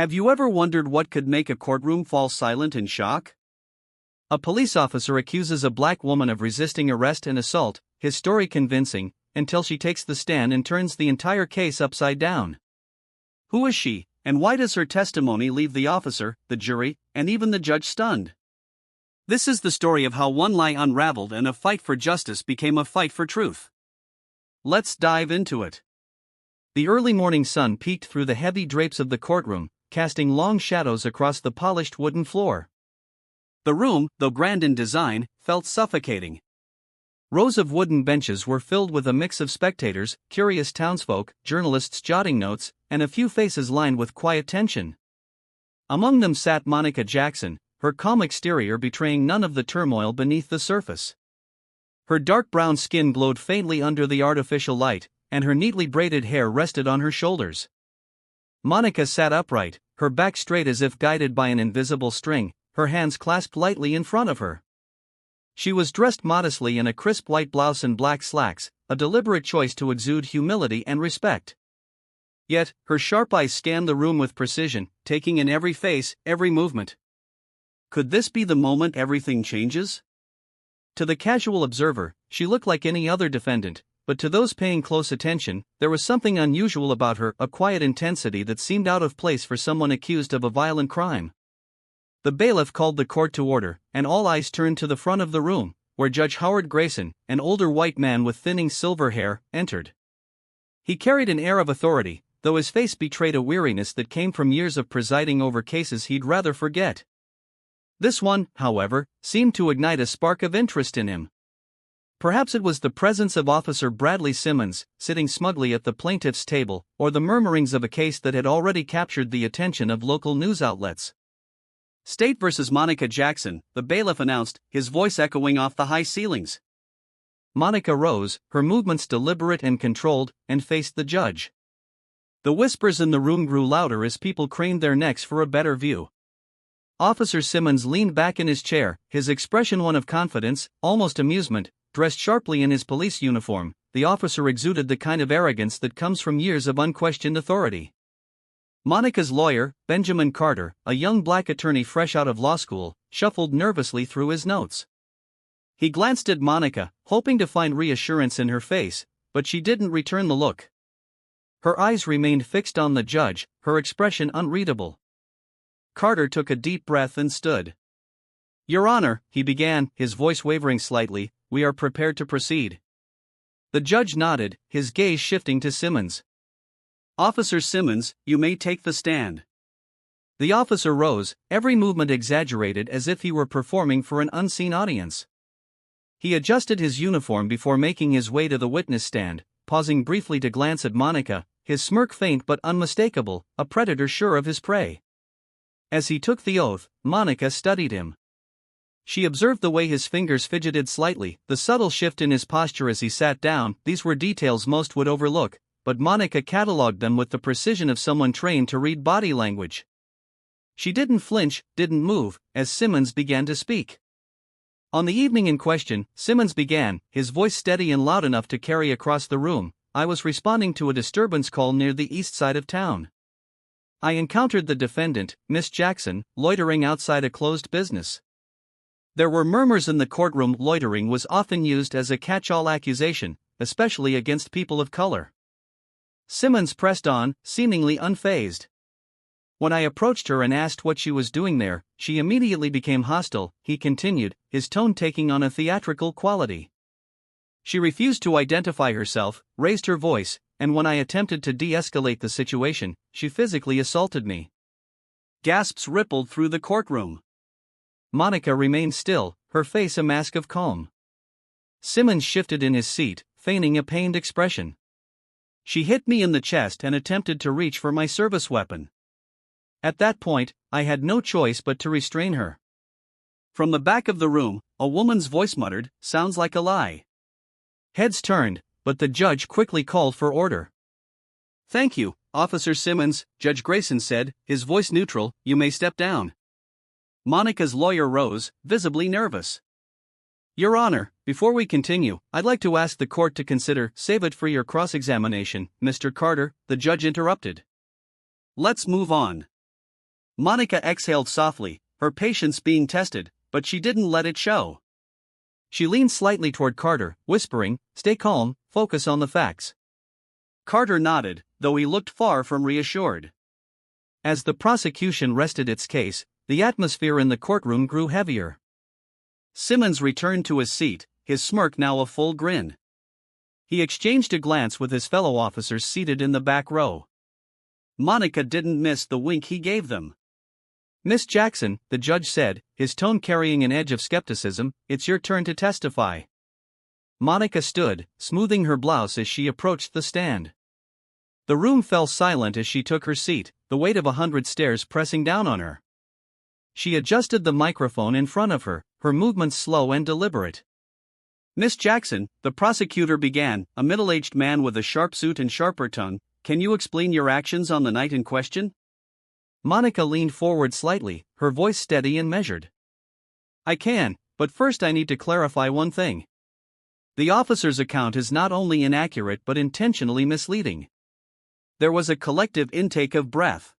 Have you ever wondered what could make a courtroom fall silent in shock? A police officer accuses a black woman of resisting arrest and assault, his story convincing, until she takes the stand and turns the entire case upside down. Who is she, and why does her testimony leave the officer, the jury, and even the judge stunned? This is the story of how one lie unraveled and a fight for justice became a fight for truth. Let's dive into it. The early morning sun peeked through the heavy drapes of the courtroom, casting long shadows across the polished wooden floor. The room, though grand in design, felt suffocating. Rows of wooden benches were filled with a mix of spectators, curious townsfolk, journalists jotting notes, and a few faces lined with quiet tension. Among them sat Monica Jackson, her calm exterior betraying none of the turmoil beneath the surface. Her dark brown skin glowed faintly under the artificial light, and her neatly braided hair rested on her shoulders. Monica sat upright, her back straight as if guided by an invisible string, her hands clasped lightly in front of her. She was dressed modestly in a crisp white blouse and black slacks, a deliberate choice to exude humility and respect. Yet, her sharp eyes scanned the room with precision, taking in every face, every movement. Could this be the moment everything changes? To the casual observer, she looked like any other defendant, but to those paying close attention, there was something unusual about her, a quiet intensity that seemed out of place for someone accused of a violent crime. The bailiff called the court to order, and all eyes turned to the front of the room, where Judge Howard Grayson, an older white man with thinning silver hair, entered. He carried an air of authority, though his face betrayed a weariness that came from years of presiding over cases he'd rather forget. This one, however, seemed to ignite a spark of interest in him. Perhaps it was the presence of Officer Bradley Simmons, sitting smugly at the plaintiff's table, or the murmurings of a case that had already captured the attention of local news outlets. State versus Monica Jackson, the bailiff announced, his voice echoing off the high ceilings. Monica rose, her movements deliberate and controlled, and faced the judge. The whispers in the room grew louder as people craned their necks for a better view. Officer Simmons leaned back in his chair, his expression one of confidence, almost amusement. Dressed sharply in his police uniform, the officer exuded the kind of arrogance that comes from years of unquestioned authority. Monica's lawyer, Benjamin Carter, a young black attorney fresh out of law school, shuffled nervously through his notes. He glanced at Monica, hoping to find reassurance in her face, but she didn't return the look. Her eyes remained fixed on the judge, her expression unreadable. Carter took a deep breath and stood. "Your Honor," he began, his voice wavering slightly, "we are prepared to proceed." The judge nodded, his gaze shifting to Simmons. "Officer Simmons, you may take the stand." The officer rose, every movement exaggerated as if he were performing for an unseen audience. He adjusted his uniform before making his way to the witness stand, pausing briefly to glance at Monica, his smirk faint but unmistakable, a predator sure of his prey. As he took the oath, Monica studied him. She observed the way his fingers fidgeted slightly, the subtle shift in his posture as he sat down. These were details most would overlook, but Monica catalogued them with the precision of someone trained to read body language. She didn't flinch, didn't move, as Simmons began to speak. On the evening in question, Simmons began, his voice steady and loud enough to carry across the room. "I was responding to a disturbance call near the east side of town. I encountered the defendant, Miss Jackson, loitering outside a closed business. There were murmurs in the courtroom. Loitering was often used as a catch-all accusation, especially against people of color." Simmons pressed on, seemingly unfazed. "When I approached her and asked what she was doing there, she immediately became hostile," he continued, his tone taking on a theatrical quality. "She refused to identify herself, raised her voice, and when I attempted to de-escalate the situation, she physically assaulted me." Gasps rippled through the courtroom. Monica remained still, her face a mask of calm. Simmons shifted in his seat, feigning a pained expression. "She hit me in the chest and attempted to reach for my service weapon. At that point, I had no choice but to restrain her." From the back of the room, a woman's voice muttered, "Sounds like a lie." Heads turned, but the judge quickly called for order. "Thank you, Officer Simmons," Judge Grayson said, his voice neutral, "you may step down." Monica's lawyer rose, visibly nervous. "Your Honor, before we continue, I'd like to ask the court to consider." "Save it for your cross-examination, Mr. Carter," the judge interrupted. "Let's move on." Monica exhaled softly, her patience being tested, but she didn't let it show. She leaned slightly toward Carter, whispering, "Stay calm, focus on the facts." Carter nodded, though he looked far from reassured. As the prosecution rested its case, the atmosphere in the courtroom grew heavier. Simmons returned to his seat, his smirk now a full grin. He exchanged a glance with his fellow officers seated in the back row. Monica didn't miss the wink he gave them. "Miss Jackson," the judge said, his tone carrying an edge of skepticism, "it's your turn to testify." Monica stood, smoothing her blouse as she approached the stand. The room fell silent as she took her seat, the weight of 100 stares pressing down on her. She adjusted the microphone in front of her, her movements slow and deliberate. "Miss Jackson," the prosecutor began, a middle-aged man with a sharp suit and sharper tongue, "can you explain your actions on the night in question?" Monica leaned forward slightly, her voice steady and measured. "I can, but first I need to clarify one thing. The officer's account is not only inaccurate but intentionally misleading." There was a collective intake of breath.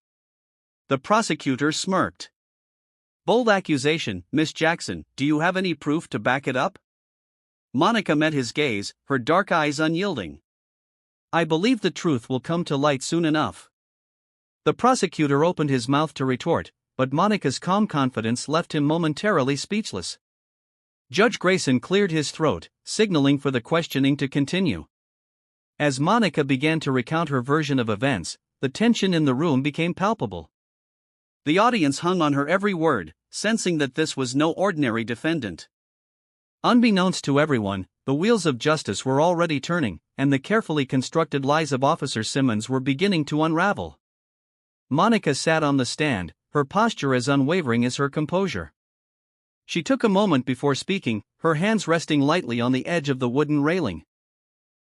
The prosecutor smirked. "Bold accusation, Miss Jackson, do you have any proof to back it up?" Monica met his gaze, her dark eyes unyielding. "I believe the truth will come to light soon enough." The prosecutor opened his mouth to retort, but Monica's calm confidence left him momentarily speechless. Judge Grayson cleared his throat, signaling for the questioning to continue. As Monica began to recount her version of events, the tension in the room became palpable. The audience hung on her every word, sensing that this was no ordinary defendant. Unbeknownst to everyone, the wheels of justice were already turning, and the carefully constructed lies of Officer Simmons were beginning to unravel. Monica sat on the stand, her posture as unwavering as her composure. She took a moment before speaking, her hands resting lightly on the edge of the wooden railing.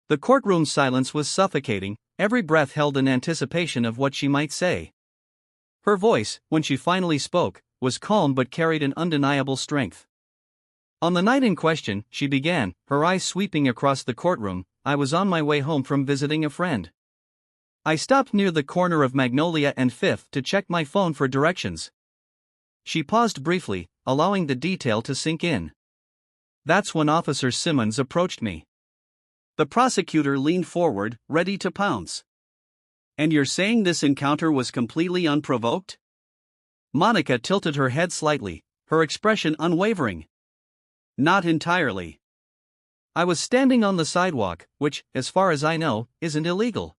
The courtroom silence was suffocating, every breath held in anticipation of what she might say. Her voice, when she finally spoke, was calm but carried an undeniable strength. "On the night in question," she began, her eyes sweeping across the courtroom, "I was on my way home from visiting a friend. I stopped near the corner of Magnolia and Fifth to check my phone for directions." She paused briefly, allowing the detail to sink in. "That's when Officer Simmons approached me." The prosecutor leaned forward, ready to pounce. "And you're saying this encounter was completely unprovoked?" Monica tilted her head slightly, her expression unwavering. "Not entirely. I was standing on the sidewalk, which, as far as I know, isn't illegal.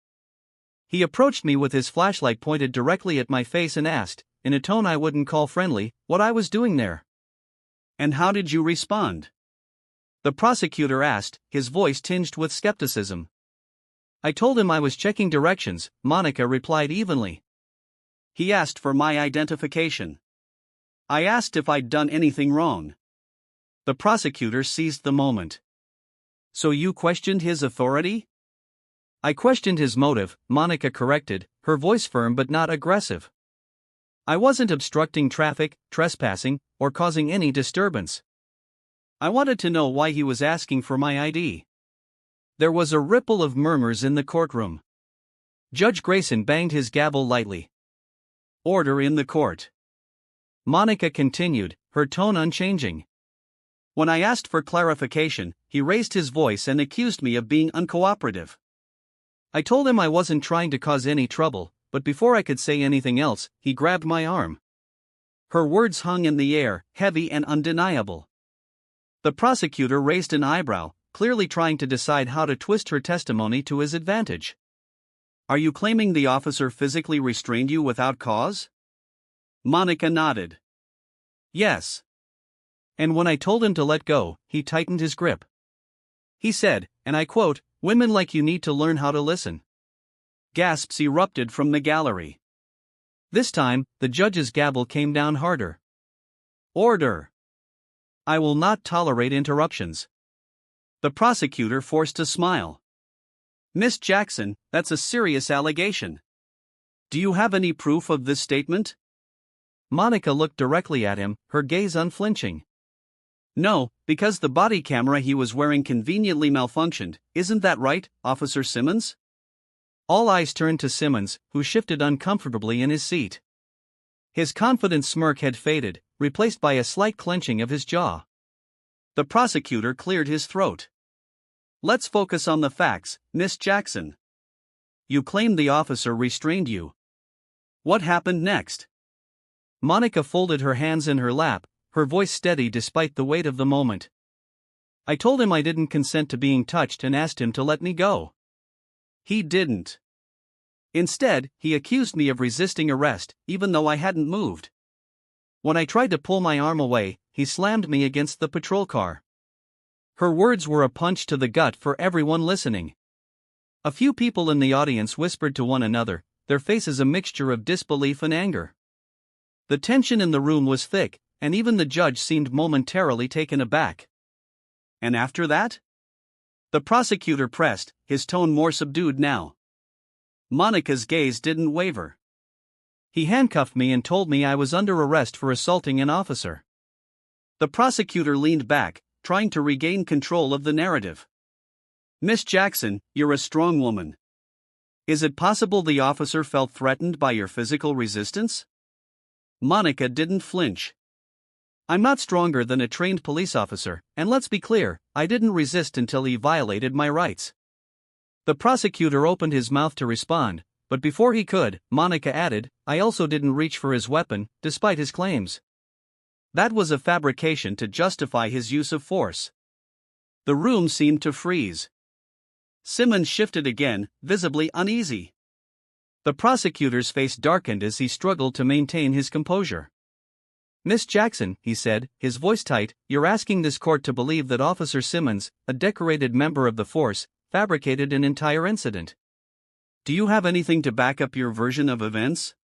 He approached me with his flashlight pointed directly at my face and asked, in a tone I wouldn't call friendly, what I was doing there." "And how did you respond?" the prosecutor asked, his voice tinged with skepticism. "I told him I was checking directions," Monica replied evenly. "He asked for my identification. I asked if I'd done anything wrong." The prosecutor seized the moment. "So you questioned his authority?" "I questioned his motive," Monica corrected, her voice firm but not aggressive. "I wasn't obstructing traffic, trespassing, or causing any disturbance. I wanted to know why he was asking for my ID." There was a ripple of murmurs in the courtroom. Judge Grayson banged his gavel lightly. "Order in the court." Monica continued, her tone unchanging. "When I asked for clarification, he raised his voice and accused me of being uncooperative. I told him I wasn't trying to cause any trouble, but before I could say anything else, he grabbed my arm." Her words hung in the air, heavy and undeniable. The prosecutor raised an eyebrow, clearly trying to decide how to twist her testimony to his advantage. "Are you claiming the officer physically restrained you without cause?" Monica nodded. "Yes. And when I told him to let go, he tightened his grip. He said, and I quote, 'Women like you need to learn how to listen.'" Gasps erupted from the gallery. This time, the judge's gavel came down harder. "Order! I will not tolerate interruptions." The prosecutor forced a smile. "Miss Jackson, that's a serious allegation. Do you have any proof of this statement?" Monica looked directly at him, her gaze unflinching. "No, because the body camera he was wearing conveniently malfunctioned, isn't that right, Officer Simmons?" All eyes turned to Simmons, who shifted uncomfortably in his seat. His confident smirk had faded, replaced by a slight clenching of his jaw. The prosecutor cleared his throat. "Let's focus on the facts, Miss Jackson. You claim the officer restrained you. What happened next?" Monica folded her hands in her lap, her voice steady despite the weight of the moment. "I told him I didn't consent to being touched and asked him to let me go. He didn't. Instead, he accused me of resisting arrest, even though I hadn't moved. When I tried to pull my arm away, he slammed me against the patrol car." Her words were a punch to the gut for everyone listening. A few people in the audience whispered to one another, their faces a mixture of disbelief and anger. The tension in the room was thick, and even the judge seemed momentarily taken aback. "And after that?" The prosecutor pressed, his tone more subdued now. Monica's gaze didn't waver. "He handcuffed me and told me I was under arrest for assaulting an officer." The prosecutor leaned back, trying to regain control of the narrative. "Miss Jackson, you're a strong woman. Is it possible the officer felt threatened by your physical resistance?" Monica didn't flinch. "I'm not stronger than a trained police officer, and let's be clear, I didn't resist until he violated my rights." The prosecutor opened his mouth to respond, but before he could, Monica added, "I also didn't reach for his weapon, despite his claims. That was a fabrication to justify his use of force." The room seemed to freeze. Simmons shifted again, visibly uneasy. The prosecutor's face darkened as he struggled to maintain his composure. "Miss Jackson," he said, his voice tight, "you're asking this court to believe that Officer Simmons, a decorated member of the force, fabricated an entire incident. Do you have anything to back up your version of events?"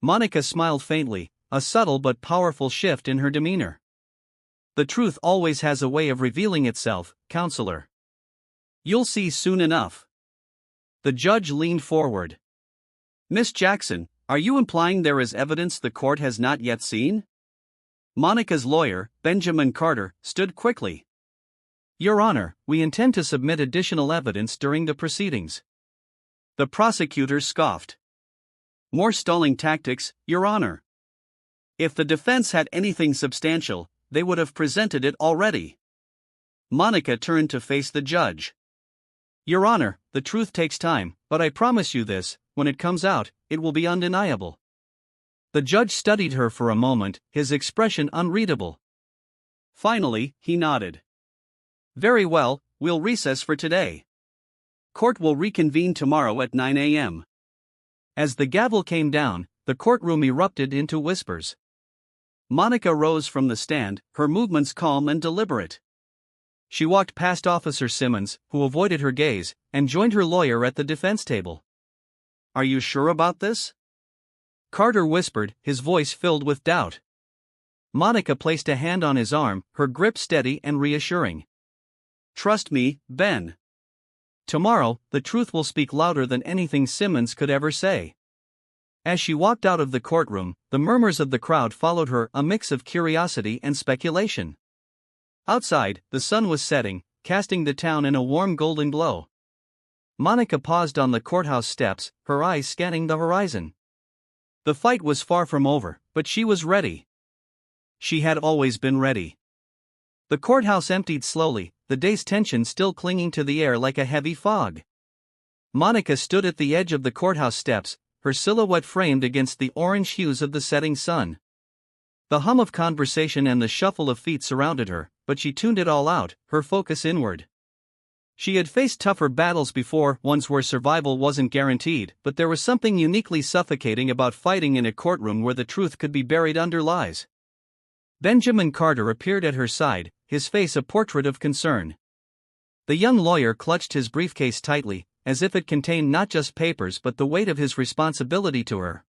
Monica smiled faintly, a subtle but powerful shift in her demeanor. "The truth always has a way of revealing itself, counselor. You'll see soon enough." The judge leaned forward. "Miss Jackson, are you implying there is evidence the court has not yet seen?" Monica's lawyer, Benjamin Carter, stood quickly. "Your Honor, we intend to submit additional evidence during the proceedings." The prosecutor scoffed. "More stalling tactics, Your Honor. If the defense had anything substantial, they would have presented it already." Monica turned to face the judge. "Your Honor, the truth takes time, but I promise you this, when it comes out, it will be undeniable." The judge studied her for a moment, his expression unreadable. Finally, he nodded. "Very well, we'll recess for today. Court will reconvene tomorrow at 9 a.m. As the gavel came down, the courtroom erupted into whispers. Monica rose from the stand, her movements calm and deliberate. She walked past Officer Simmons, who avoided her gaze, and joined her lawyer at the defense table. "Are you sure about this?" Carter whispered, his voice filled with doubt. Monica placed a hand on his arm, her grip steady and reassuring. "Trust me, Ben. Tomorrow, the truth will speak louder than anything Simmons could ever say." As she walked out of the courtroom, the murmurs of the crowd followed her, a mix of curiosity and speculation. Outside, the sun was setting, casting the town in a warm golden glow. Monica paused on the courthouse steps, her eyes scanning the horizon. The fight was far from over, but she was ready. She had always been ready. The courthouse emptied slowly, the day's tension still clinging to the air like a heavy fog. Monica stood at the edge of the courthouse steps, her silhouette framed against the orange hues of the setting sun. The hum of conversation and the shuffle of feet surrounded her, but she tuned it all out, her focus inward. She had faced tougher battles before, ones where survival wasn't guaranteed, but there was something uniquely suffocating about fighting in a courtroom where the truth could be buried under lies. Benjamin Carter appeared at her side, his face a portrait of concern. The young lawyer clutched his briefcase tightly, as if it contained not just papers but the weight of his responsibility to her.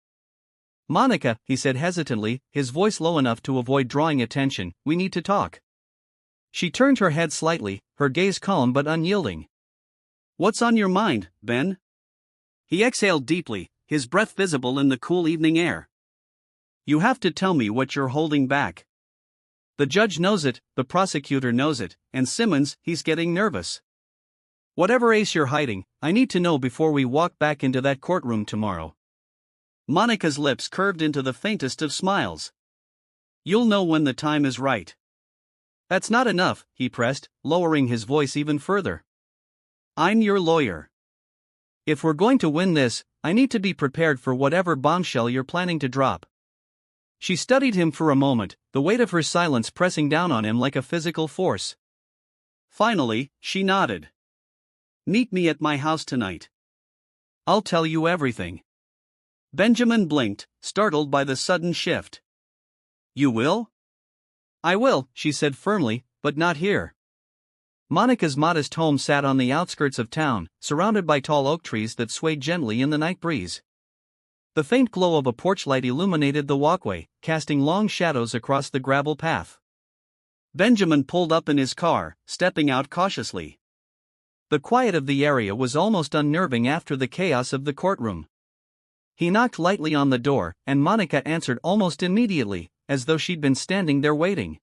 "Monica," he said hesitantly, his voice low enough to avoid drawing attention, "we need to talk." She turned her head slightly, her gaze calm but unyielding. "What's on your mind, Ben?" He exhaled deeply, his breath visible in the cool evening air. "You have to tell me what you're holding back. The judge knows it, the prosecutor knows it, and Simmons, he's getting nervous. Whatever ace you're hiding, I need to know before we walk back into that courtroom tomorrow." Monica's lips curved into the faintest of smiles. You'll know when the time is right. That's not enough, he pressed, lowering his voice even further. I'm your lawyer. If we're going to win this, I need to be prepared for whatever bombshell you're planning to drop. She studied him for a moment, the weight of her silence pressing down on him like a physical force. Finally, she nodded. Meet me at my house tonight. I'll tell you everything. Benjamin blinked, startled by the sudden shift. You will? I will, she said firmly, but not here. Monica's modest home sat on the outskirts of town, surrounded by tall oak trees that swayed gently in the night breeze. The faint glow of a porch light illuminated the walkway, casting long shadows across the gravel path. Benjamin pulled up in his car, stepping out cautiously. The quiet of the area was almost unnerving after the chaos of the courtroom. He knocked lightly on the door, and Monica answered almost immediately, as though she'd been standing there waiting.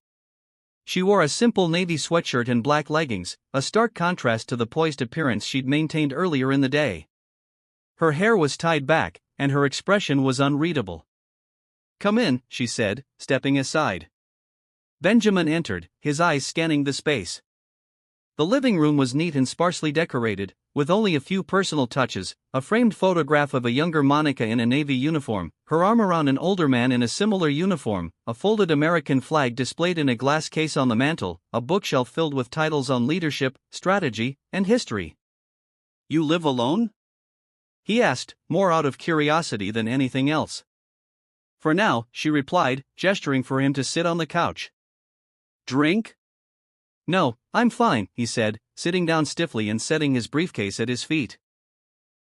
She wore a simple navy sweatshirt and black leggings, a stark contrast to the poised appearance she'd maintained earlier in the day. Her hair was tied back, and her expression was unreadable. Come in, she said, stepping aside. Benjamin entered, his eyes scanning the space. The living room was neat and sparsely decorated, with only a few personal touches: a framed photograph of a younger Monica in a navy uniform, her arm around an older man in a similar uniform, a folded American flag displayed in a glass case on the mantel, a bookshelf filled with titles on leadership, strategy, and history. You live alone? He asked, more out of curiosity than anything else. For now, she replied, gesturing for him to sit on the couch. Drink? No, I'm fine, he said, sitting down stiffly and setting his briefcase at his feet.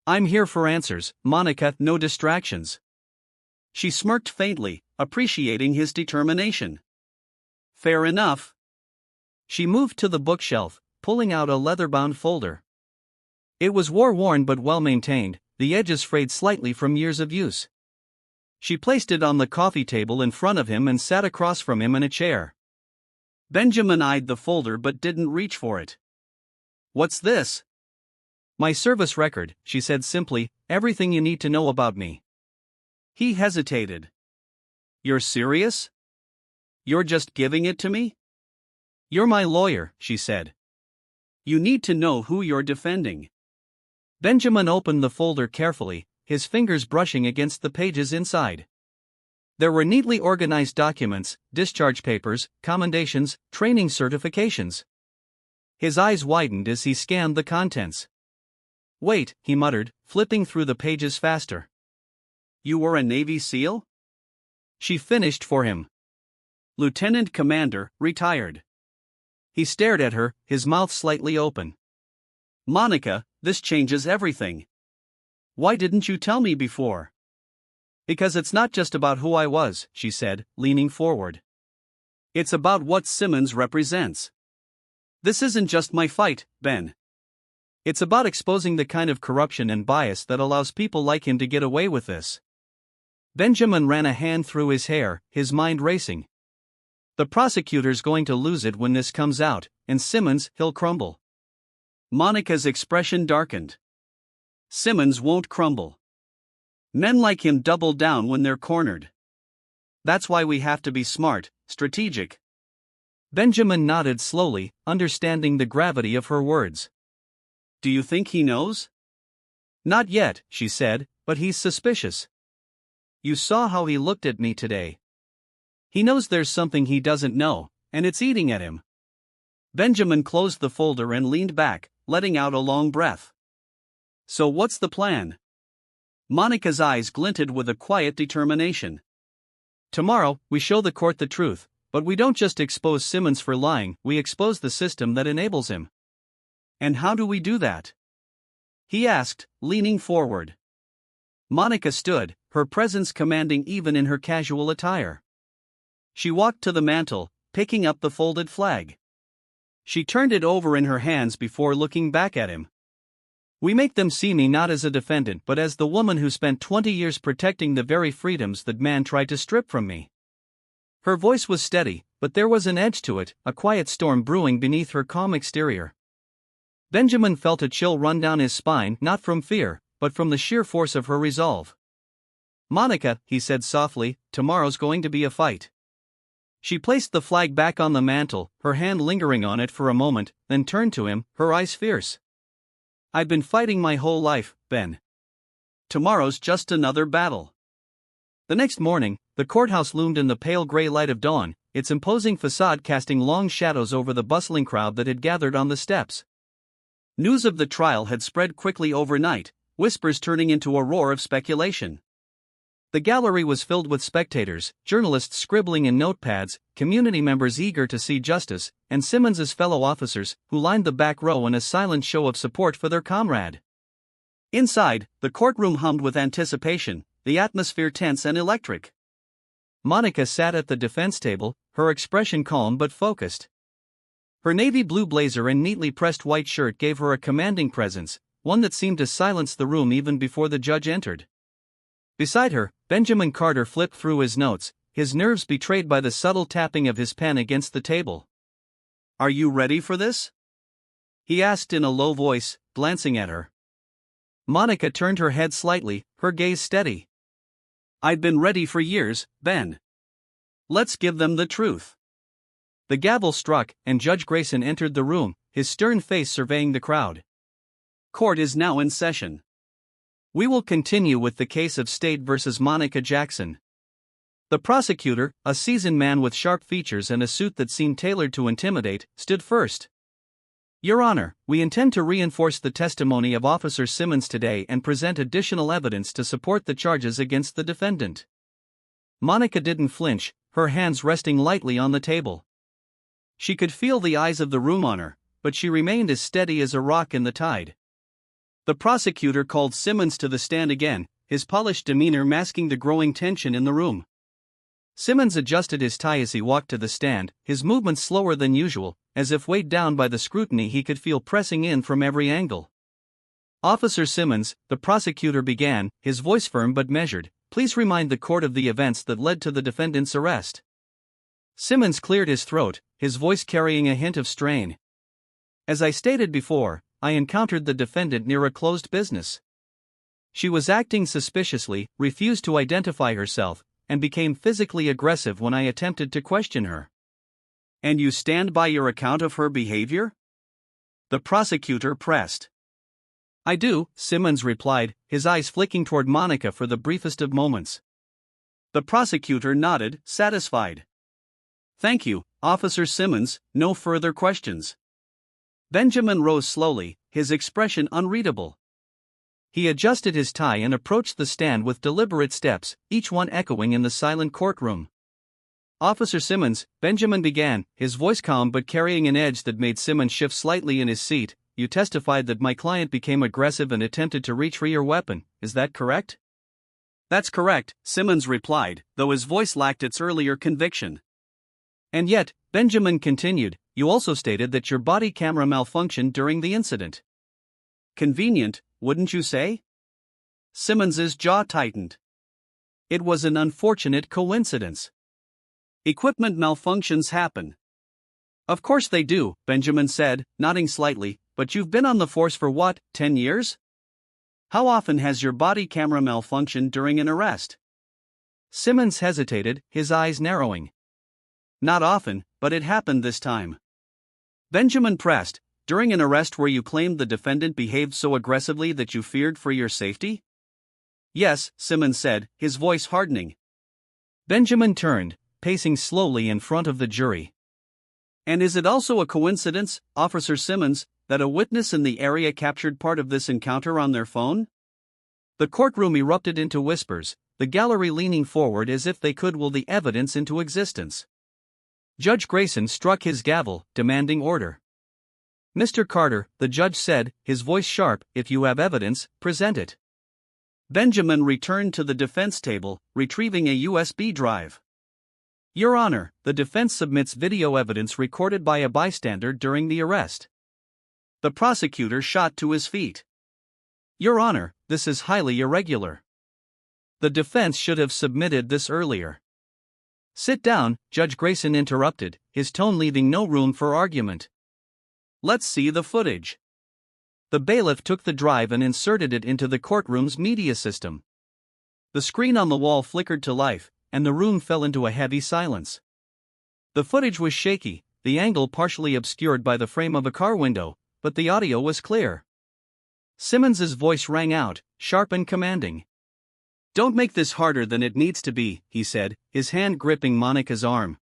I'm here for answers, Monica, no distractions. She smirked faintly, appreciating his determination. Fair enough. She moved to the bookshelf, pulling out a leather-bound folder. It was war-worn but well-maintained, the edges frayed slightly from years of use. She placed it on the coffee table in front of him and sat across from him in a chair. Benjamin eyed the folder but didn't reach for it. What's this? My service record, she said simply, everything you need to know about me. He hesitated. You're serious? You're just giving it to me? You're my lawyer, she said. You need to know who you're defending. Benjamin opened the folder carefully, his fingers brushing against the pages inside. There were neatly organized documents, discharge papers, commendations, training certifications. His eyes widened as he scanned the contents. Wait, he muttered, flipping through the pages faster. You were a Navy SEAL? She finished for him. Lieutenant Commander, retired. He stared at her, his mouth slightly open. Monica, this changes everything. Why didn't you tell me before? Because it's not just about who I was, she said, leaning forward. It's about what Simmons represents. This isn't just my fight, Ben. It's about exposing the kind of corruption and bias that allows people like him to get away with this. Benjamin ran a hand through his hair, his mind racing. The prosecutor's going to lose it when this comes out, and Simmons, he'll crumble. Monica's expression darkened. Simmons won't crumble. Men like him double down when they're cornered. That's why we have to be smart, strategic. Benjamin nodded slowly, understanding the gravity of her words. Do you think he knows? Not yet, she said, but he's suspicious. You saw how he looked at me today. He knows there's something he doesn't know, and it's eating at him. Benjamin closed the folder and leaned back, letting out a long breath. So what's the plan? Monica's eyes glinted with a quiet determination. Tomorrow, we show the court the truth, but we don't just expose Simmons for lying, we expose the system that enables him. And how do we do that? He asked, leaning forward. Monica stood, her presence commanding even in her casual attire. She walked to the mantel, picking up the folded flag. She turned it over in her hands before looking back at him. We make them see me not as a defendant but as the woman who spent 20 years protecting the very freedoms that man tried to strip from me. Her voice was steady, but there was an edge to it, a quiet storm brewing beneath her calm exterior. Benjamin felt a chill run down his spine, not from fear, but from the sheer force of her resolve. Monica, he said softly, tomorrow's going to be a fight. She placed the flag back on the mantel, her hand lingering on it for a moment, then turned to him, her eyes fierce. I've been fighting my whole life, Ben. Tomorrow's just another battle. The next morning, the courthouse loomed in the pale gray light of dawn, its imposing facade casting long shadows over the bustling crowd that had gathered on the steps. News of the trial had spread quickly overnight, whispers turning into a roar of speculation. The gallery was filled with spectators, journalists scribbling in notepads, community members eager to see justice, and Simmons's fellow officers, who lined the back row in a silent show of support for their comrade. Inside, the courtroom hummed with anticipation, the atmosphere tense and electric. Monica sat at the defense table, her expression calm but focused. Her navy blue blazer and neatly pressed white shirt gave her a commanding presence, one that seemed to silence the room even before the judge entered. Beside her, Benjamin Carter flipped through his notes, his nerves betrayed by the subtle tapping of his pen against the table. "Are you ready for this?" he asked in a low voice, glancing at her. Monica turned her head slightly, her gaze steady. "I've been ready for years, Ben. Let's give them the truth." The gavel struck, and Judge Grayson entered the room, his stern face surveying the crowd. "Court is now in session. We will continue with the case of State versus Monica Jackson." The prosecutor, a seasoned man with sharp features and a suit that seemed tailored to intimidate, stood first. "Your Honor, we intend to reinforce the testimony of Officer Simmons today and present additional evidence to support the charges against the defendant." Monica didn't flinch, her hands resting lightly on the table. She could feel the eyes of the room on her, but she remained as steady as a rock in the tide. The prosecutor called Simmons to the stand again, his polished demeanor masking the growing tension in the room. Simmons adjusted his tie as he walked to the stand, his movements slower than usual, as if weighed down by the scrutiny he could feel pressing in from every angle. "Officer Simmons," the prosecutor began, his voice firm but measured, "please remind the court of the events that led to the defendant's arrest." Simmons cleared his throat, his voice carrying a hint of strain. "As I stated before, I encountered the defendant near a closed business. She was acting suspiciously, refused to identify herself, and became physically aggressive when I attempted to question her." "And you stand by your account of her behavior?" the prosecutor pressed. "I do," Simmons replied, his eyes flicking toward Monica for the briefest of moments. The prosecutor nodded, satisfied. "Thank you, Officer Simmons, no further questions." Benjamin rose slowly, his expression unreadable. He adjusted his tie and approached the stand with deliberate steps, each one echoing in the silent courtroom. "Officer Simmons," Benjamin began, his voice calm but carrying an edge that made Simmons shift slightly in his seat, "you testified that my client became aggressive and attempted to reach for your weapon, is that correct?" "That's correct," Simmons replied, though his voice lacked its earlier conviction. "And yet," Benjamin continued, "you also stated that your body camera malfunctioned during the incident." "Convenient, wouldn't you say?" Simmons's jaw tightened. It was an unfortunate coincidence. "Equipment malfunctions happen." "Of course they do," Benjamin said, nodding slightly, "but you've been on the force for what, 10 years? How often has your body camera malfunctioned during an arrest?" Simmons hesitated, his eyes narrowing. "Not often, but it happened this time." Benjamin pressed, "During an arrest where you claimed the defendant behaved so aggressively that you feared for your safety?" "Yes," Simmons said, his voice hardening. Benjamin turned, pacing slowly in front of the jury. "And is it also a coincidence, Officer Simmons, that a witness in the area captured part of this encounter on their phone?" The courtroom erupted into whispers, the gallery leaning forward as if they could will the evidence into existence. Judge Grayson struck his gavel, demanding order. "Mr. Carter," the judge said, his voice sharp, "if you have evidence, present it." Benjamin returned to the defense table, retrieving a USB drive. "Your Honor, the defense submits video evidence recorded by a bystander during the arrest." The prosecutor shot to his feet. "Your Honor, this is highly irregular. The defense should have submitted this earlier." "Sit down," Judge Grayson interrupted, his tone leaving no room for argument. "Let's see the footage." The bailiff took the drive and inserted it into the courtroom's media system. The screen on the wall flickered to life, and the room fell into a heavy silence. The footage was shaky, the angle partially obscured by the frame of a car window, but the audio was clear. Simmons's voice rang out, sharp and commanding. "Don't make this harder than it needs to be," he said, his hand gripping Monica's arm.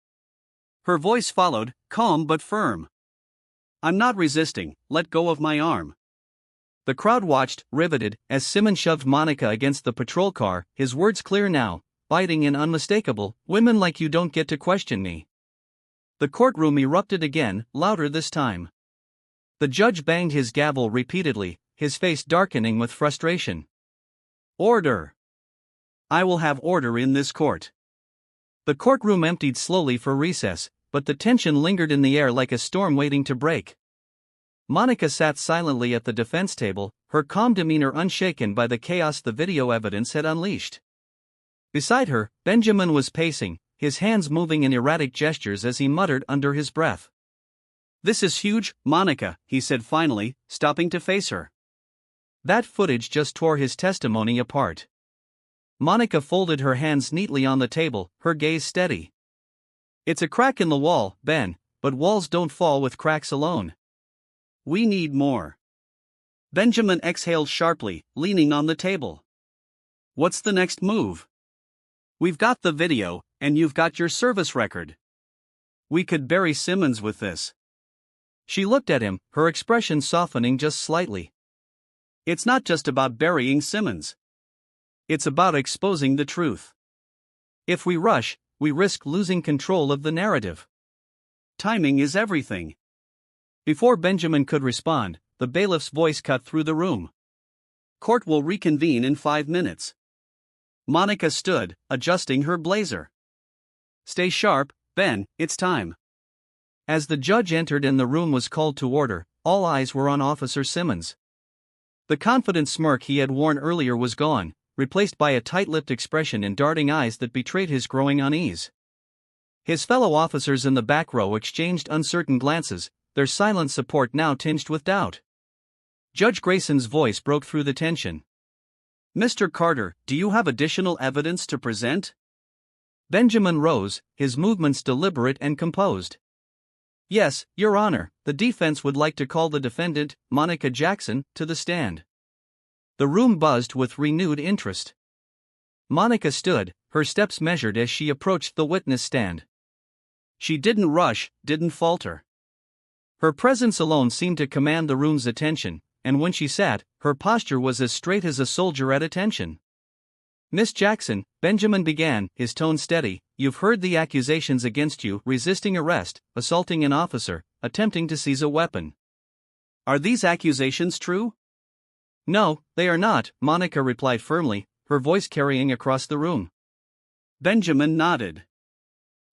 Her voice followed, calm but firm. "I'm not resisting, let go of my arm." The crowd watched, riveted, as Simmons shoved Monica against the patrol car, his words clear now, biting and unmistakable, "Women like you don't get to question me." The courtroom erupted again, louder this time. The judge banged his gavel repeatedly, his face darkening with frustration. "Order! I will have order in this court." The courtroom emptied slowly for recess, but the tension lingered in the air like a storm waiting to break. Monica sat silently at the defense table, her calm demeanor unshaken by the chaos the video evidence had unleashed. Beside her, Benjamin was pacing, his hands moving in erratic gestures as he muttered under his breath. "This is huge, Monica," he said finally, stopping to face her. That footage just tore his testimony apart. Monica folded her hands neatly on the table, her gaze steady. "It's a crack in the wall, Ben, but walls don't fall with cracks alone. We need more." Benjamin exhaled sharply, leaning on the table. "What's the next move?" "We've got the video, and you've got your service record. We could bury Simmons with this." She looked at him, her expression softening just slightly. "It's not just about burying Simmons. It's about exposing the truth. If we rush, we risk losing control of the narrative. Timing is everything." Before Benjamin could respond, the bailiff's voice cut through the room. "Court will reconvene in 5 minutes." Monica stood, adjusting her blazer. "Stay sharp, Ben, it's time." As the judge entered and the room was called to order, all eyes were on Officer Simmons. The confident smirk he had worn earlier was gone, replaced by a tight-lipped expression and darting eyes that betrayed his growing unease. His fellow officers in the back row exchanged uncertain glances, their silent support now tinged with doubt. Judge Grayson's voice broke through the tension. "Mr. Carter, do you have additional evidence to present?" Benjamin rose, his movements deliberate and composed. "Yes, Your Honor, the defense would like to call the defendant, Monica Jackson, to the stand." The room buzzed with renewed interest. Monica stood, her steps measured as she approached the witness stand. She didn't rush, didn't falter. Her presence alone seemed to command the room's attention, and when she sat, her posture was as straight as a soldier at attention. "Miss Jackson," Benjamin began, his tone steady, "you've heard the accusations against you: resisting arrest, assaulting an officer, attempting to seize a weapon. Are these accusations true?" "No, they are not," Monica replied firmly, her voice carrying across the room. Benjamin nodded.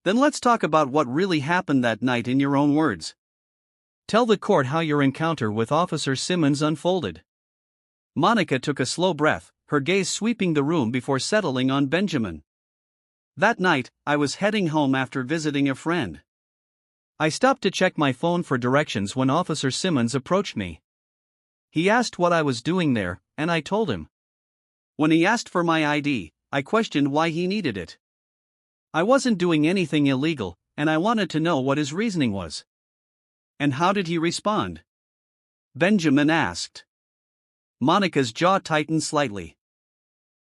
"Then let's talk about what really happened that night in your own words. Tell the court how your encounter with Officer Simmons unfolded." Monica took a slow breath, her gaze sweeping the room before settling on Benjamin. "That night, I was heading home after visiting a friend. I stopped to check my phone for directions when Officer Simmons approached me. He asked what I was doing there, and I told him. When he asked for my ID, I questioned why he needed it. I wasn't doing anything illegal, and I wanted to know what his reasoning was." "And how did he respond?" Benjamin asked. Monica's jaw tightened slightly.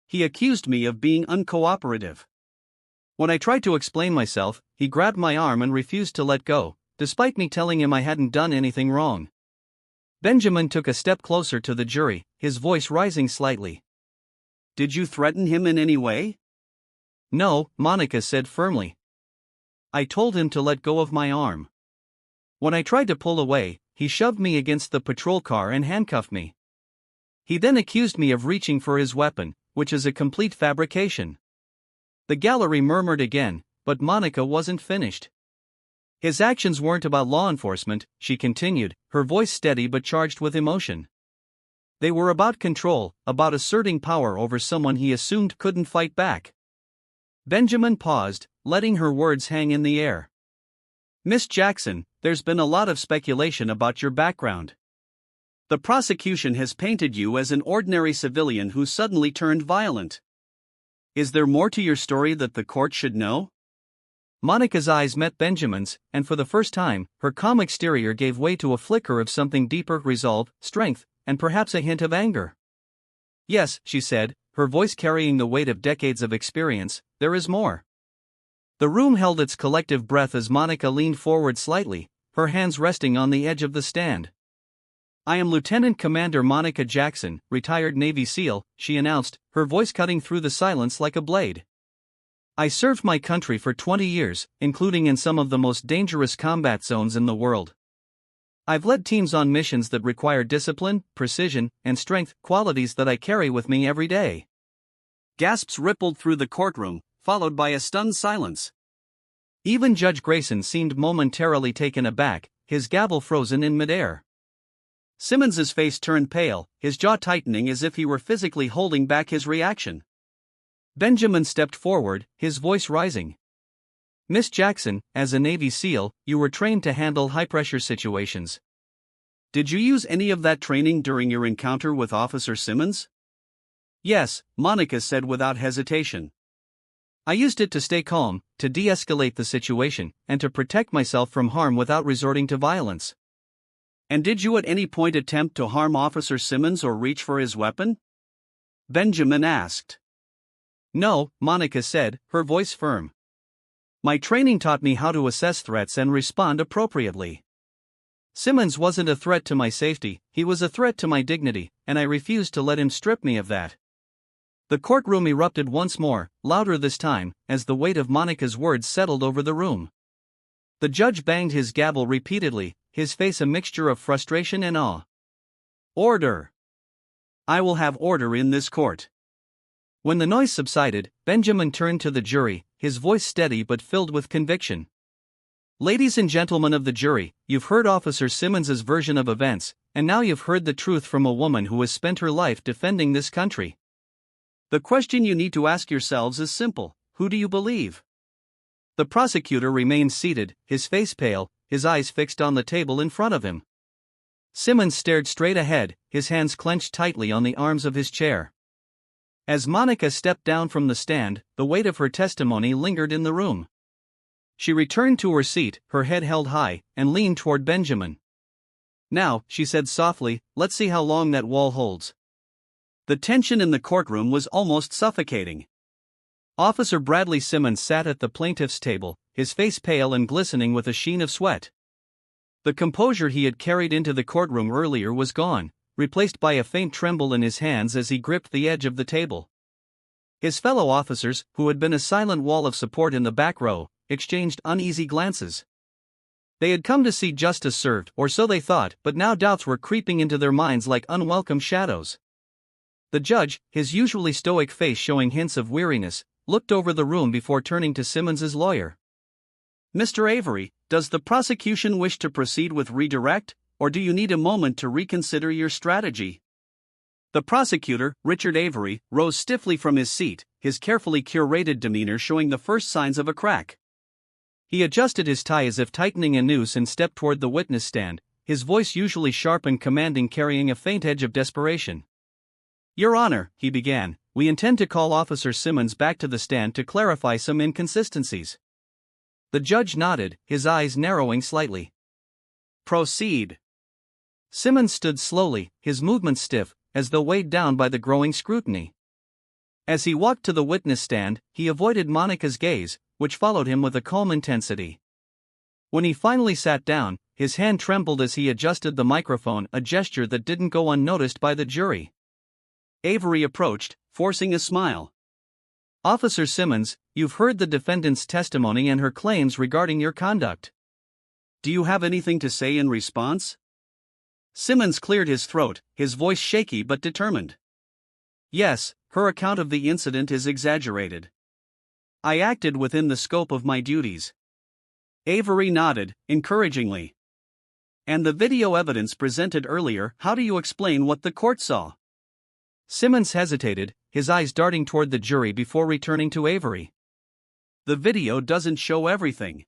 "He accused me of being uncooperative. When I tried to explain myself, he grabbed my arm and refused to let go, despite me telling him I hadn't done anything wrong." Benjamin took a step closer to the jury, his voice rising slightly. "Did you threaten him in any way?" "No," Monica said firmly. "I told him to let go of my arm. When I tried to pull away, he shoved me against the patrol car and handcuffed me. He then accused me of reaching for his weapon, which is a complete fabrication." The gallery murmured again, but Monica wasn't finished. "His actions weren't about law enforcement," she continued, her voice steady but charged with emotion. "They were about control, about asserting power over someone he assumed couldn't fight back." Benjamin paused, letting her words hang in the air. "Miss Jackson, there's been a lot of speculation about your background. The prosecution has painted you as an ordinary civilian who suddenly turned violent. Is there more to your story that the court should know? Monica's eyes met Benjamin's, and for the first time, her calm exterior gave way to a flicker of something deeper: resolve, strength, and perhaps a hint of anger. Yes, she said, her voice carrying the weight of decades of experience, there is more. The room held its collective breath as Monica leaned forward slightly, her hands resting on the edge of the stand. I am Lieutenant Commander Monica Jackson, retired Navy SEAL, she announced, her voice cutting through the silence like a blade. I served my country for 20 years, including in some of the most dangerous combat zones in the world. I've led teams on missions that require discipline, precision, and strength, qualities that I carry with me every day. Gasps rippled through the courtroom, followed by a stunned silence. Even Judge Grayson seemed momentarily taken aback, his gavel frozen in midair. Simmons's face turned pale, his jaw tightening as if he were physically holding back his reaction. Benjamin stepped forward, his voice rising. Miss Jackson, as a Navy SEAL, you were trained to handle high-pressure situations. Did you use any of that training during your encounter with Officer Simmons? Yes, Monica said without hesitation. I used it to stay calm, to de-escalate the situation, and to protect myself from harm without resorting to violence. And did you at any point attempt to harm Officer Simmons or reach for his weapon? Benjamin asked. No, Monica said, her voice firm. My training taught me how to assess threats and respond appropriately. Simmons wasn't a threat to my safety, he was a threat to my dignity, and I refused to let him strip me of that. The courtroom erupted once more, louder this time, as the weight of Monica's words settled over the room. The judge banged his gavel repeatedly, his face a mixture of frustration and awe. Order! I will have order in this court. When the noise subsided, Benjamin turned to the jury, his voice steady but filled with conviction. Ladies and gentlemen of the jury, you've heard Officer Simmons's version of events, and now you've heard the truth from a woman who has spent her life defending this country. The question you need to ask yourselves is simple: who do you believe? The prosecutor remained seated, his face pale, his eyes fixed on the table in front of him. Simmons stared straight ahead, his hands clenched tightly on the arms of his chair. As Monica stepped down from the stand, the weight of her testimony lingered in the room. She returned to her seat, her head held high, and leaned toward Benjamin. Now, she said softly, let's see how long that wall holds. The tension in the courtroom was almost suffocating. Officer Bradley Simmons sat at the plaintiff's table, his face pale and glistening with a sheen of sweat. The composure he had carried into the courtroom earlier was gone, replaced by a faint tremble in his hands as he gripped the edge of the table. His fellow officers, who had been a silent wall of support in the back row, exchanged uneasy glances. They had come to see justice served, or so they thought, but now doubts were creeping into their minds like unwelcome shadows. The judge, his usually stoic face showing hints of weariness, looked over the room before turning to Simmons's lawyer. Mr. Avery, does the prosecution wish to proceed with redirect, or do you need a moment to reconsider your strategy? The prosecutor, Richard Avery, rose stiffly from his seat, his carefully curated demeanor showing the first signs of a crack. He adjusted his tie as if tightening a noose and stepped toward the witness stand, his voice usually sharp and commanding carrying a faint edge of desperation. Your Honor, he began, we intend to call Officer Simmons back to the stand to clarify some inconsistencies. The judge nodded, his eyes narrowing slightly. Proceed. Simmons stood slowly, his movements stiff, as though weighed down by the growing scrutiny. As he walked to the witness stand, he avoided Monica's gaze, which followed him with a calm intensity. When he finally sat down, his hand trembled as he adjusted the microphone, a gesture that didn't go unnoticed by the jury. Avery approached, forcing a smile. Officer Simmons, you've heard the defendant's testimony and her claims regarding your conduct. Do you have anything to say in response? Simmons cleared his throat, his voice shaky but determined. Yes, her account of the incident is exaggerated. I acted within the scope of my duties. Avery nodded, encouragingly. And the video evidence presented earlier, how do you explain what the court saw? Simmons hesitated, his eyes darting toward the jury before returning to Avery. The video doesn't show everything.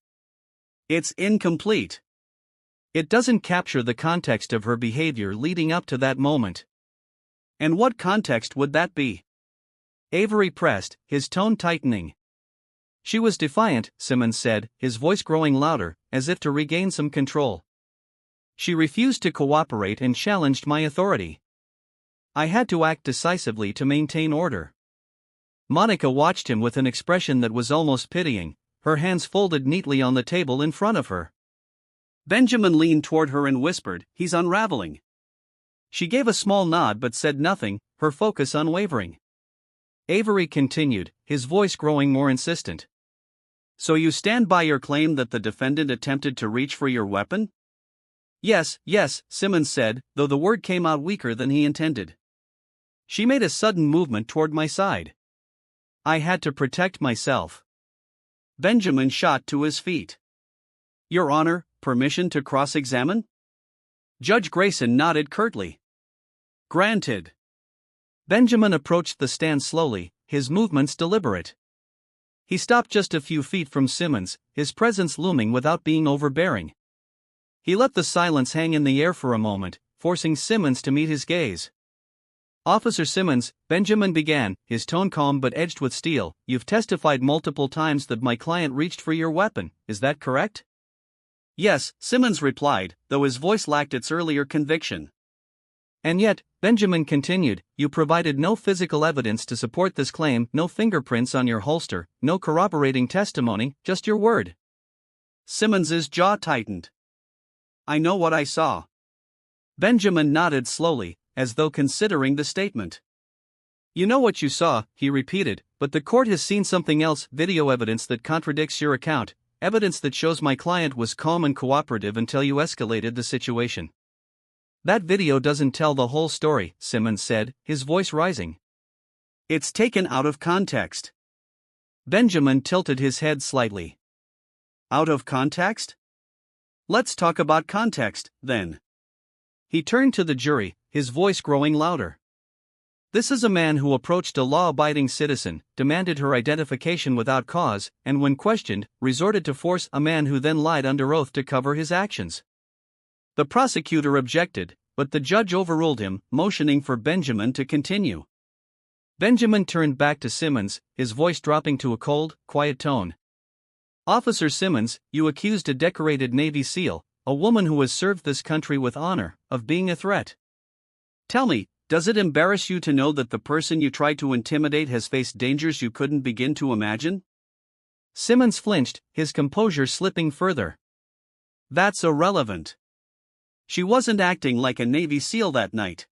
It's incomplete. It doesn't capture the context of her behavior leading up to that moment. And what context would that be? Avery pressed, his tone tightening. She was defiant, Simmons said, his voice growing louder, as if to regain some control. She refused to cooperate and challenged my authority. I had to act decisively to maintain order. Monica watched him with an expression that was almost pitying, her hands folded neatly on the table in front of her. Benjamin leaned toward her and whispered, "He's unraveling." She gave a small nod but said nothing, her focus unwavering. Avery continued, his voice growing more insistent. "So you stand by your claim that the defendant attempted to reach for your weapon?" Yes, Simmons said, though the word came out weaker than he intended. She made a sudden movement toward my side. I had to protect myself. Benjamin shot to his feet. "Your Honor, permission to cross-examine?" Judge Grayson nodded curtly. "Granted." Benjamin approached the stand slowly, his movements deliberate. He stopped just a few feet from Simmons, his presence looming without being overbearing. He let the silence hang in the air for a moment, forcing Simmons to meet his gaze. "Officer Simmons," Benjamin began, his tone calm but edged with steel, "you've testified multiple times that my client reached for your weapon, is that correct?" "Yes," Simmons replied, though his voice lacked its earlier conviction. "And yet," Benjamin continued, "you provided no physical evidence to support this claim, no fingerprints on your holster, no corroborating testimony, just your word." Simmons's jaw tightened. "I know what I saw." Benjamin nodded slowly, as though considering the statement. "You know what you saw," he repeated, "but the court has seen something else, video evidence that contradicts your account, evidence that shows my client was calm and cooperative until you escalated the situation." "That video doesn't tell the whole story," Simmons said, his voice rising. "It's taken out of context." Benjamin tilted his head slightly. "Out of context? Let's talk about context, then." He turned to the jury, his voice growing louder. "This is a man who approached a law-abiding citizen, demanded her identification without cause, and when questioned, resorted to force, a man who then lied under oath to cover his actions." The prosecutor objected, but the judge overruled him, motioning for Benjamin to continue. Benjamin turned back to Simmons, his voice dropping to a cold, quiet tone. "Officer Simmons, you accused a decorated Navy SEAL, a woman who has served this country with honor, of being a threat. Tell me, does it embarrass you to know that the person you tried to intimidate has faced dangers you couldn't begin to imagine?" Simmons flinched, his composure slipping further. "That's irrelevant. She wasn't acting like a Navy SEAL that night."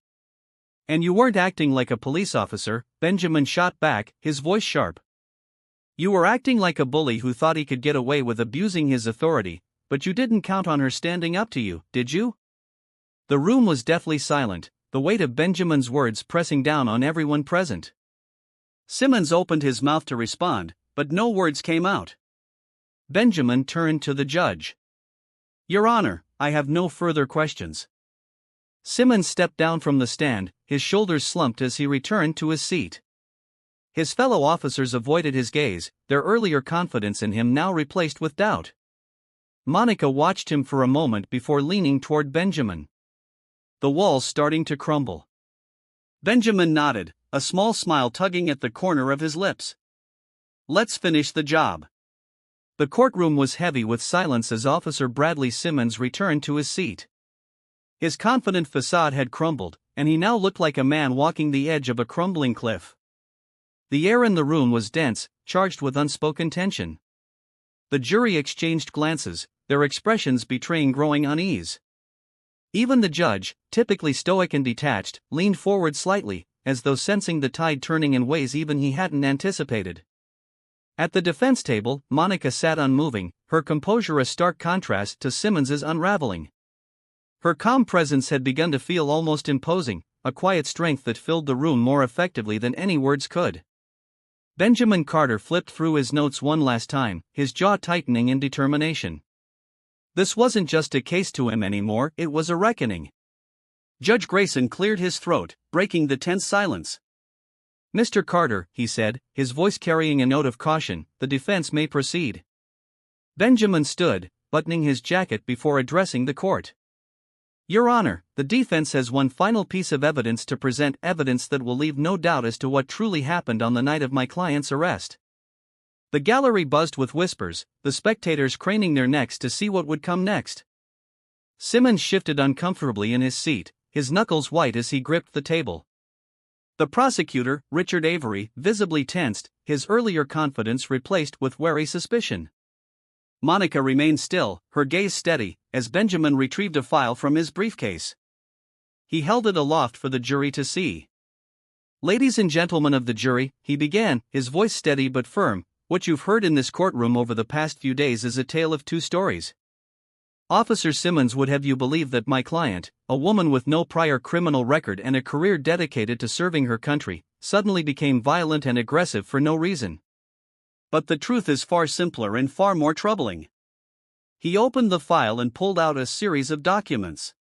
"And you weren't acting like a police officer," Benjamin shot back, his voice sharp. "You were acting like a bully who thought he could get away with abusing his authority, but you didn't count on her standing up to you, did you?" The room was deathly silent, the weight of Benjamin's words pressing down on everyone present. Simmons opened his mouth to respond, but no words came out. Benjamin turned to the judge. "Your Honor, I have no further questions." Simmons stepped down from the stand, his shoulders slumped as he returned to his seat. His fellow officers avoided his gaze, their earlier confidence in him now replaced with doubt. Monica watched him for a moment before leaning toward Benjamin. "The wall's starting to crumble." Benjamin nodded, a small smile tugging at the corner of his lips. "Let's finish the job." The courtroom was heavy with silence as Officer Bradley Simmons returned to his seat. His confident facade had crumbled, and he now looked like a man walking the edge of a crumbling cliff. The air in the room was dense, charged with unspoken tension. The jury exchanged glances, their expressions betraying growing unease. Even the judge, typically stoic and detached, leaned forward slightly, as though sensing the tide turning in ways even he hadn't anticipated. At the defense table, Monica sat unmoving, her composure a stark contrast to Simmons's unraveling. Her calm presence had begun to feel almost imposing, a quiet strength that filled the room more effectively than any words could. Benjamin Carter flipped through his notes one last time, his jaw tightening in determination. This wasn't just a case to him anymore, it was a reckoning. Judge Grayson cleared his throat, breaking the tense silence. "Mr. Carter," he said, his voice carrying a note of caution, "the defense may proceed." Benjamin stood, buttoning his jacket before addressing the court. Your Honor, the defense has one final piece of evidence to present, evidence that will leave no doubt as to what truly happened on the night of my client's arrest. The gallery buzzed with whispers, the spectators craning their necks to see what would come next. Simmons shifted uncomfortably in his seat, his knuckles white as he gripped the table. The prosecutor, Richard Avery, visibly tensed, his earlier confidence replaced with wary suspicion. Monica remained still, her gaze steady, as Benjamin retrieved a file from his briefcase. He held it aloft for the jury to see. "Ladies and gentlemen of the jury," he began, his voice steady but firm, "what you've heard in this courtroom over the past few days is a tale of two stories. Officer Simmons would have you believe that my client, a woman with no prior criminal record and a career dedicated to serving her country, suddenly became violent and aggressive for no reason. But the truth is far simpler and far more troubling." He opened the file and pulled out a series of documents.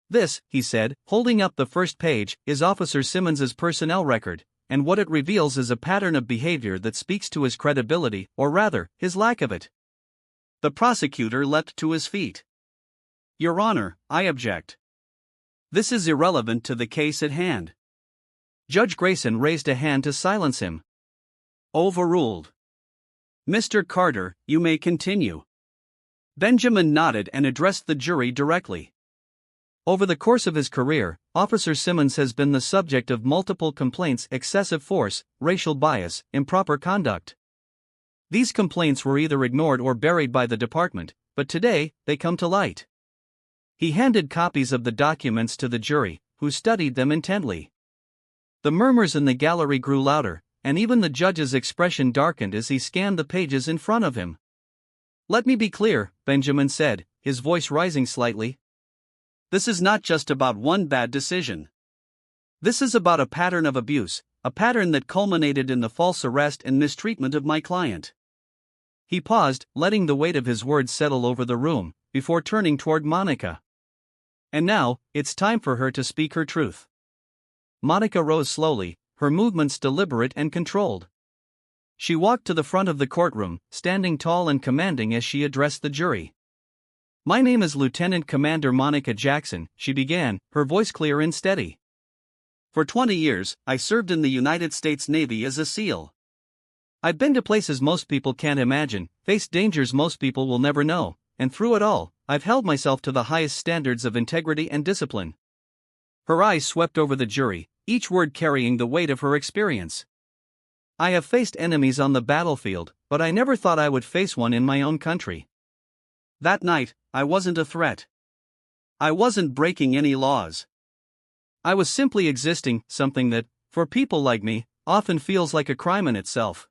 "This," he said, holding up the first page, "is Officer Simmons's personnel record, and what it reveals is a pattern of behavior that speaks to his credibility, or rather, his lack of it." The prosecutor leapt to his feet. "Your Honor, I object. This is irrelevant to the case at hand." Judge Grayson raised a hand to silence him. Overruled. "Mr. Carter, you may continue." Benjamin nodded and addressed the jury directly. "Over the course of his career, Officer Simmons has been the subject of multiple complaints: excessive force, racial bias, improper conduct. These complaints were either ignored or buried by the department, but today, they come to light." He handed copies of the documents to the jury, who studied them intently. The murmurs in the gallery grew louder, and even the judge's expression darkened as he scanned the pages in front of him. "Let me be clear," Benjamin said, his voice rising slightly. "This is not just about one bad decision. This is about a pattern of abuse, a pattern that culminated in the false arrest and mistreatment of my client." He paused, letting the weight of his words settle over the room, before turning toward Monica. "And now, it's time for her to speak her truth." Monica rose slowly, her movements deliberate and controlled. She walked to the front of the courtroom, standing tall and commanding as she addressed the jury. "My name is Lieutenant Commander Monica Jackson," she began, her voice clear and steady. "For 20 years, I served in the United States Navy as a SEAL. I've been to places most people can't imagine, faced dangers most people will never know, and through it all, I've held myself to the highest standards of integrity and discipline." Her eyes swept over the jury, each word carrying the weight of her experience. "I have faced enemies on the battlefield, but I never thought I would face one in my own country. That night, I wasn't a threat. I wasn't breaking any laws. I was simply existing, something that, for people like me, often feels like a crime in itself."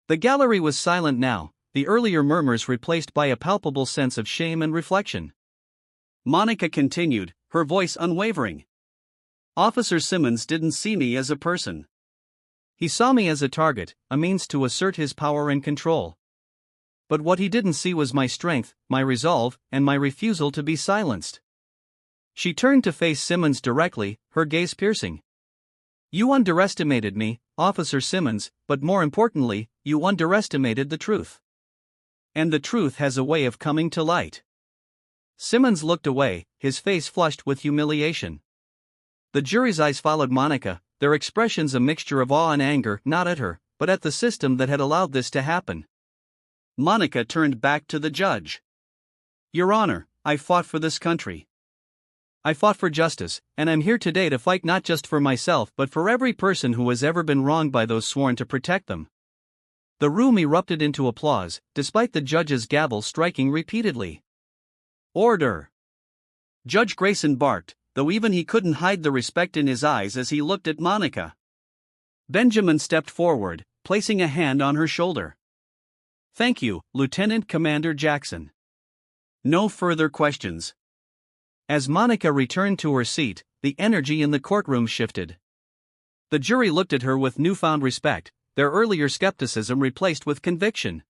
The gallery was silent now, the earlier murmurs replaced by a palpable sense of shame and reflection. Monica continued, her voice unwavering. "Officer Simmons didn't see me as a person. He saw me as a target, a means to assert his power and control. But what he didn't see was my strength, my resolve, and my refusal to be silenced." She turned to face Simmons directly, her gaze piercing. "You underestimated me, Officer Simmons, but more importantly, you underestimated the truth. And the truth has a way of coming to light." Simmons looked away, his face flushed with humiliation. The jury's eyes followed Monica, their expressions a mixture of awe and anger, not at her, but at the system that had allowed this to happen. Monica turned back to the judge. "Your Honor, I fought for this country. I fought for justice, and I'm here today to fight not just for myself but for every person who has ever been wronged by those sworn to protect them." The room erupted into applause, despite the judge's gavel striking repeatedly. "Order!" Judge Grayson barked, though even he couldn't hide the respect in his eyes as he looked at Monica. Benjamin stepped forward, placing a hand on her shoulder. "Thank you, Lieutenant Commander Jackson. No further questions." As Monica returned to her seat, the energy in the courtroom shifted. The jury looked at her with newfound respect, their earlier skepticism replaced with conviction.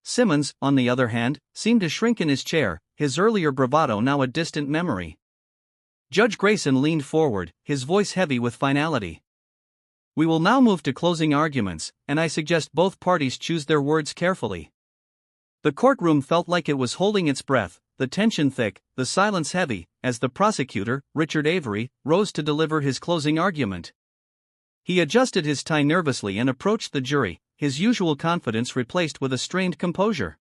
Simmons, on the other hand, seemed to shrink in his chair, his earlier bravado now a distant memory. Judge Grayson leaned forward, his voice heavy with finality. "We will now move to closing arguments, and I suggest both parties choose their words carefully." The courtroom felt like it was holding its breath, the tension thick, the silence heavy, as the prosecutor, Richard Avery, rose to deliver his closing argument. He adjusted his tie nervously and approached the jury, his usual confidence replaced with a strained composure.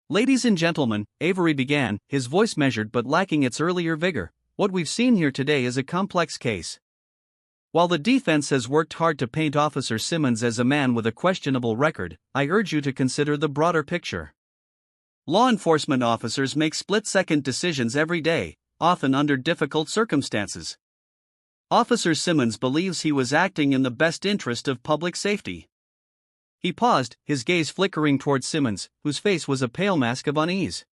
"Ladies and gentlemen," Avery began, his voice measured but lacking its earlier vigor, "what we've seen here today is a complex case. While the defense has worked hard to paint Officer Simmons as a man with a questionable record, I urge you to consider the broader picture. Law enforcement officers make split-second decisions every day, often under difficult circumstances. Officer Simmons believes he was acting in the best interest of public safety." He paused, his gaze flickering toward Simmons, whose face was a pale mask of unease.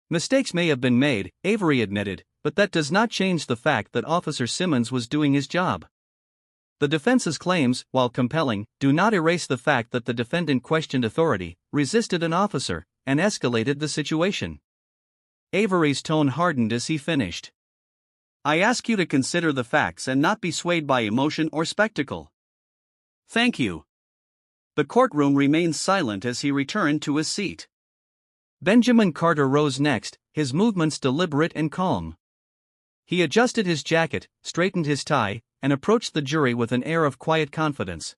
"Mistakes may have been made," Avery admitted, "but that does not change the fact that Officer Simmons was doing his job. The defense's claims, while compelling, do not erase the fact that the defendant questioned authority, resisted an officer, and escalated the situation." Avery's tone hardened as he finished. "I ask you to consider the facts and not be swayed by emotion or spectacle." "Thank you." The courtroom remained silent as he returned to his seat. Benjamin Carter rose next, his movements deliberate and calm. He adjusted his jacket, straightened his tie, and approached the jury with an air of quiet confidence.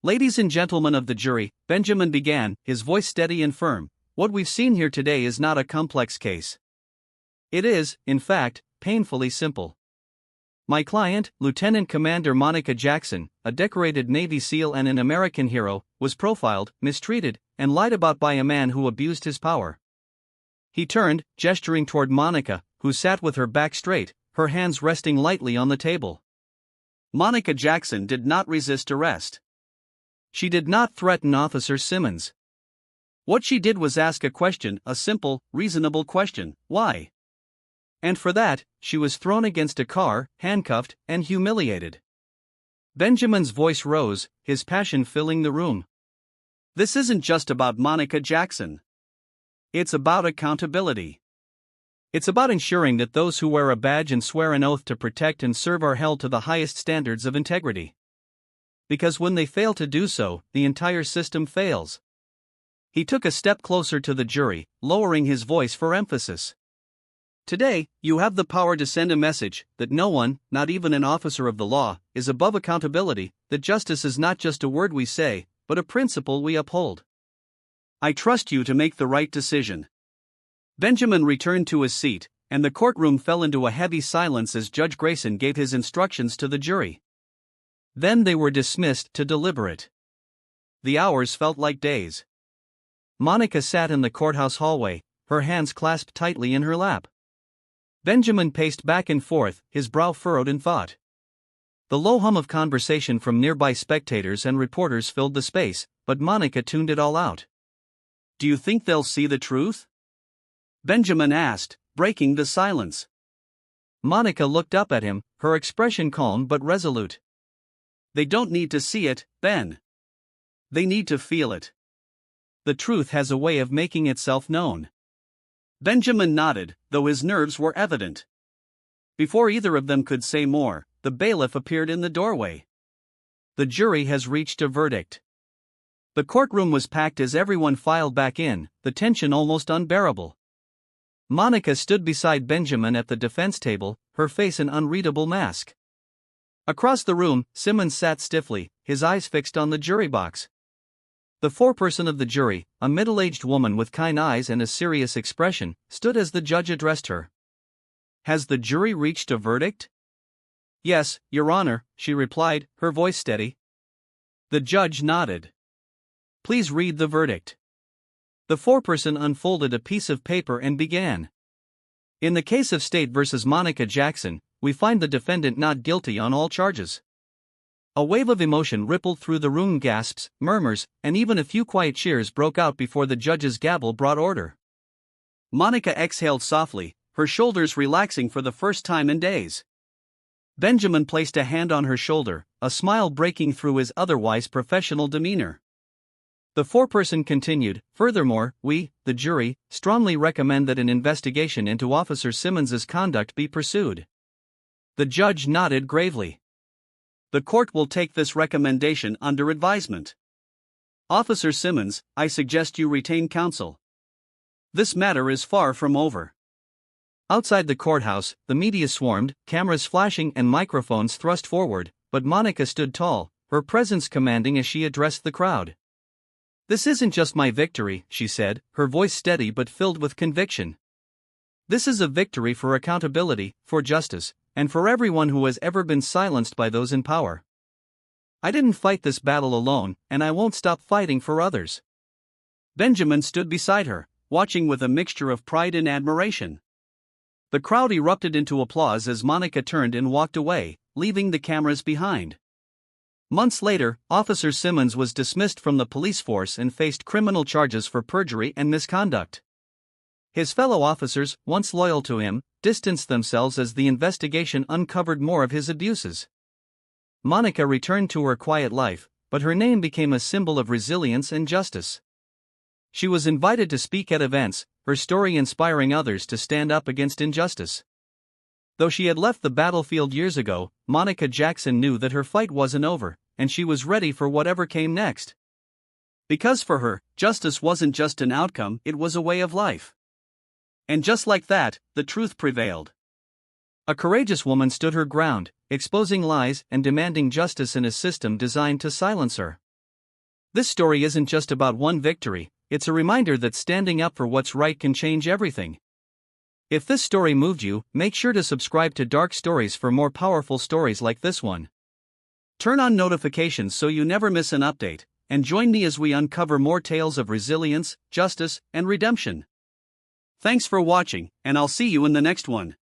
"Ladies and gentlemen of the jury," Benjamin began, his voice steady and firm, "what we've seen here today is not a complex case. It is, in fact, painfully simple. My client, Lieutenant Commander Monica Jackson, a decorated Navy SEAL and an American hero, was profiled, mistreated, and lied about by a man who abused his power." He turned, gesturing toward Monica, who sat with her back straight, her hands resting lightly on the table. "Monica Jackson did not resist arrest. She did not threaten Officer Simmons. What she did was ask a question, a simple, reasonable question: why? And for that, she was thrown against a car, handcuffed, and humiliated." Benjamin's voice rose, his passion filling the room. "This isn't just about Monica Jackson. It's about accountability. It's about ensuring that those who wear a badge and swear an oath to protect and serve are held to the highest standards of integrity. Because when they fail to do so, the entire system fails." He took a step closer to the jury, lowering his voice for emphasis. "Today, you have the power to send a message that no one, not even an officer of the law, is above accountability, that justice is not just a word we say, but a principle we uphold. I trust you to make the right decision." Benjamin returned to his seat, and the courtroom fell into a heavy silence as Judge Grayson gave his instructions to the jury. Then they were dismissed to deliberate. The hours felt like days. Monica sat in the courthouse hallway, her hands clasped tightly in her lap. Benjamin paced back and forth, his brow furrowed in thought. The low hum of conversation from nearby spectators and reporters filled the space, but Monica tuned it all out. "Do you think they'll see the truth?" Benjamin asked, breaking the silence. Monica looked up at him, her expression calm but resolute. "They don't need to see it, Ben. They need to feel it. The truth has a way of making itself known." Benjamin nodded, though his nerves were evident. Before either of them could say more, the bailiff appeared in the doorway. "The jury has reached a verdict." The courtroom was packed as everyone filed back in, the tension almost unbearable. Monica stood beside Benjamin at the defense table, her face an unreadable mask. Across the room, Simmons sat stiffly, his eyes fixed on the jury box. The foreperson of the jury, a middle-aged woman with kind eyes and a serious expression, stood as the judge addressed her. "Has the jury reached a verdict?" "Yes, Your Honor," she replied, her voice steady. The judge nodded. "Please read the verdict." The foreperson unfolded a piece of paper and began. "In the case of State versus Monica Jackson, we find the defendant not guilty on all charges." A wave of emotion rippled through the room. Gasps, murmurs, and even a few quiet cheers broke out before the judge's gavel brought order. Monica exhaled softly, her shoulders relaxing for the first time in days. Benjamin placed a hand on her shoulder, a smile breaking through his otherwise professional demeanor. The foreperson continued, "Furthermore, we, the jury, strongly recommend that an investigation into Officer Simmons's conduct be pursued." The judge nodded gravely. "The court will take this recommendation under advisement. Officer Simmons, I suggest you retain counsel. This matter is far from over." Outside the courthouse, the media swarmed, cameras flashing and microphones thrust forward, but Monica stood tall, her presence commanding as she addressed the crowd. "This isn't just my victory," she said, her voice steady but filled with conviction. "This is a victory for accountability, for justice, and for everyone who has ever been silenced by those in power. I didn't fight this battle alone, and I won't stop fighting for others." Benjamin stood beside her, watching with a mixture of pride and admiration. The crowd erupted into applause as Monica turned and walked away, leaving the cameras behind. Months later, Officer Simmons was dismissed from the police force and faced criminal charges for perjury and misconduct. His fellow officers, once loyal to him, distanced themselves as the investigation uncovered more of his abuses. Monica returned to her quiet life, but her name became a symbol of resilience and justice. She was invited to speak at events, her story inspiring others to stand up against injustice. Though she had left the battlefield years ago, Monica Jackson knew that her fight wasn't over, and she was ready for whatever came next. Because for her, justice wasn't just an outcome, it was a way of life. And just like that, the truth prevailed. A courageous woman stood her ground, exposing lies and demanding justice in a system designed to silence her. This story isn't just about one victory, it's a reminder that standing up for what's right can change everything. If this story moved you, make sure to subscribe to Dark Stories for more powerful stories like this one. Turn on notifications so you never miss an update, and join me as we uncover more tales of resilience, justice, and redemption. Thanks for watching, and I'll see you in the next one.